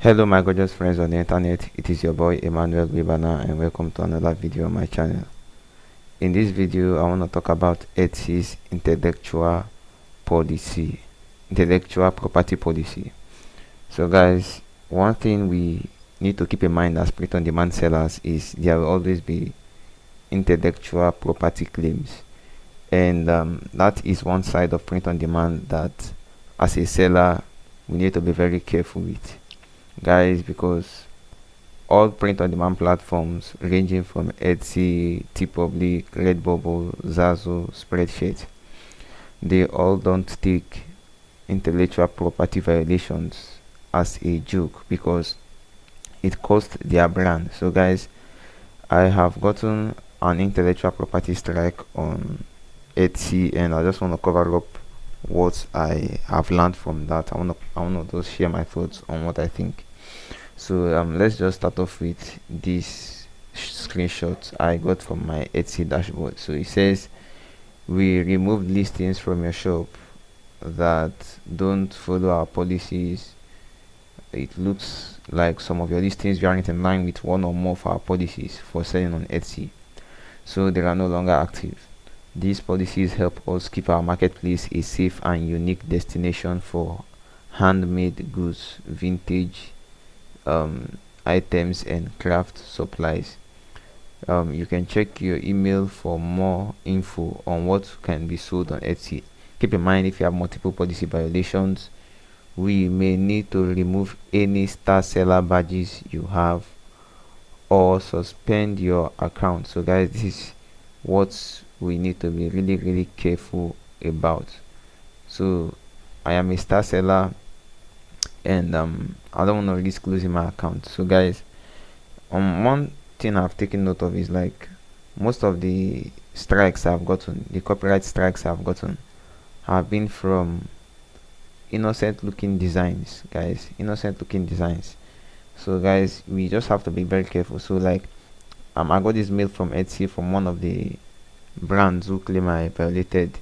Hello my gorgeous friends on the internet, it is your boy Emmanuel Bibana and welcome to another video on my channel. In this video I want to talk about Etsy's intellectual property policy. So guys, one thing we need to keep in mind as print-on-demand sellers is there will always be intellectual property claims, and that is one side of print-on-demand that as a seller we need to be very careful with, guys, because all print-on-demand platforms ranging from Etsy, TeePublic, Redbubble, Zazzle, Spreadshirt, they all don't take intellectual property violations as a joke because it costs their brand. So guys, I have gotten an intellectual property strike on Etsy and I just want to cover up what I have learned from that. I want to just share my thoughts on what I think. So let's just start off with this screenshot I got from my Etsy dashboard. So it says, we removed listings from your shop that don't follow our policies. It looks like some of your listings aren't in line with one or more of our policies for selling on Etsy, so they are no longer active. These policies help us keep our marketplace a safe and unique destination for handmade goods, vintage items and craft supplies. You can check your email for more info on what can be sold on Etsy. Keep in mind, if you have multiple policy violations, we may need to remove any star seller badges you have or suspend your account. So guys, this is what we need to be really careful about. So I am a star seller and I don't want to risk losing my account. So guys, one thing I've taken note of is, like, most of the strikes I've gotten, the copyright strikes I've gotten, have been from innocent looking designs, guys. Innocent looking designs. So guys, we just have to be very careful. So like, I got this mail from Etsy from one of the brands who claim I violated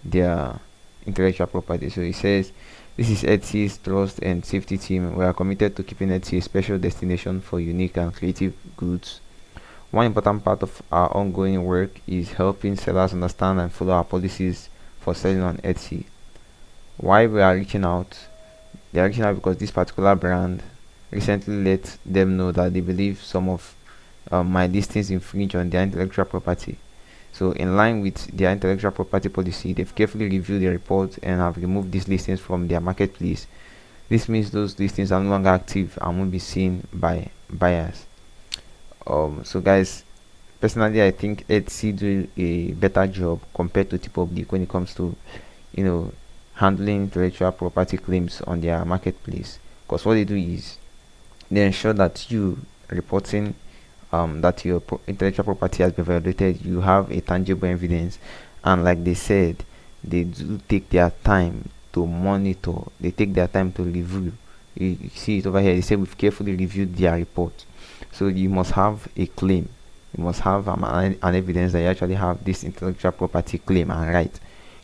their intellectual property. So it says, this is Etsy's trust and safety team. We are committed to keeping Etsy a special destination for unique and creative goods. One important part of our ongoing work is helping sellers understand and follow our policies for selling on Etsy. Why we are reaching out? They are reaching out because this particular brand recently let them know that they believe some of my listings infringe on their intellectual property. So in line with their intellectual property policy, they've carefully reviewed the report and have removed these listings from their marketplace. This means those listings are no longer active and won't be seen by buyers. So guys, personally I think Etsy do a better job compared to TeePublic when it comes to, handling intellectual property claims on their marketplace. Because what they do is they ensure that you reporting that your intellectual property has been violated, you have a tangible evidence, and like they said, they do take their time to monitor, they take their time to review. You see it over here, they say we've carefully reviewed their report. So you must have a claim, you must have an evidence that you actually have this intellectual property claim and right.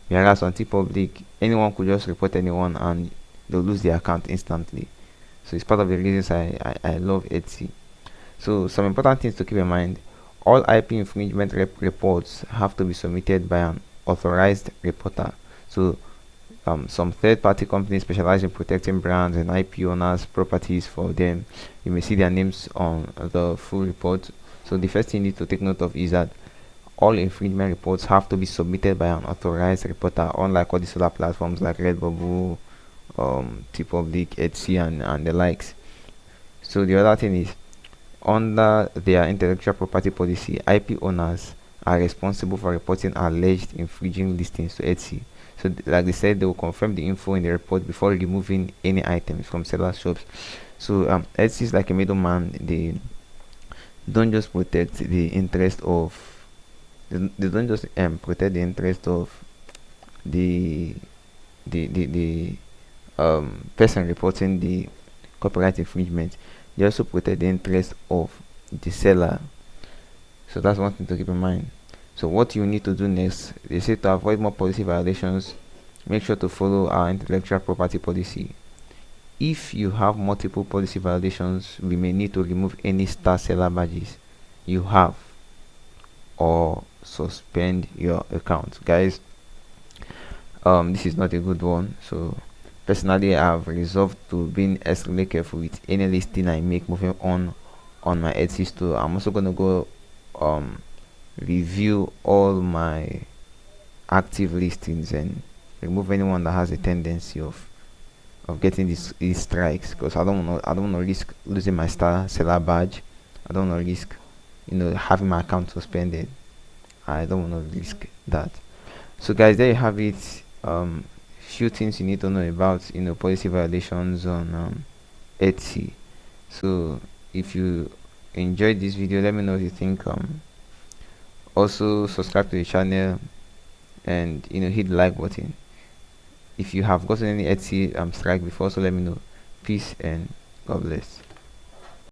Whereas on TeePublic, anyone could just report anyone and they'll lose their account instantly. So it's part of the reasons I love Etsy. So some important things to keep in mind: all IP infringement reports have to be submitted by an authorized reporter. So some third-party companies specialize in protecting brands and IP owners' properties for them. You may see their names on the full report. So the first thing you need to take note of is that all infringement reports have to be submitted by an authorized reporter, unlike all the other platforms like Redbubble, TeePublic, Etsy, and the likes. So the other thing is, under their intellectual property policy, IP owners are responsible for reporting alleged infringing listings to Etsy. So like they said, they will confirm the info in the report before removing any items from seller shops. So Etsy is like a middleman. They don't just protect the interest of they don't just protect the interest of the the person reporting the copyright infringement. They also protect the interest of the seller. So that's one thing to keep in mind. So what you need to do next, they say, to avoid more policy violations, make sure to follow our intellectual property policy. if you have multiple policy violations, we may need to remove any star seller badges you have or suspend your account. Guys, this is not a good one. So personally, I've resolved to being extremely careful with any listing I make moving on my Etsy store. I'm also gonna go review all my active listings and remove anyone that has a tendency of getting these strikes, because I don't want to risk losing my star seller badge. I don't want to risk having my account suspended. I don't want to risk that. So guys, there you have it. Few things you need to know about policy violations on Etsy. So if you enjoyed this video, let me know what you think. Also subscribe to the channel and hit the like button. If you have gotten any Etsy strike before, so let me know. Peace and God bless.